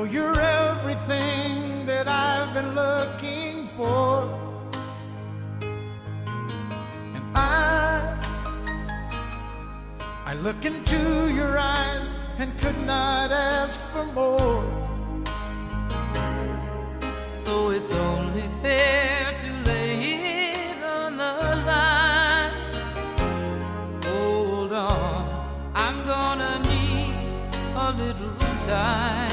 know you're everything that I've been looking for, and I look into your eyes and could not ask for more. So it's only fair to lay it on the line. Hold on, I'm gonna need a little time.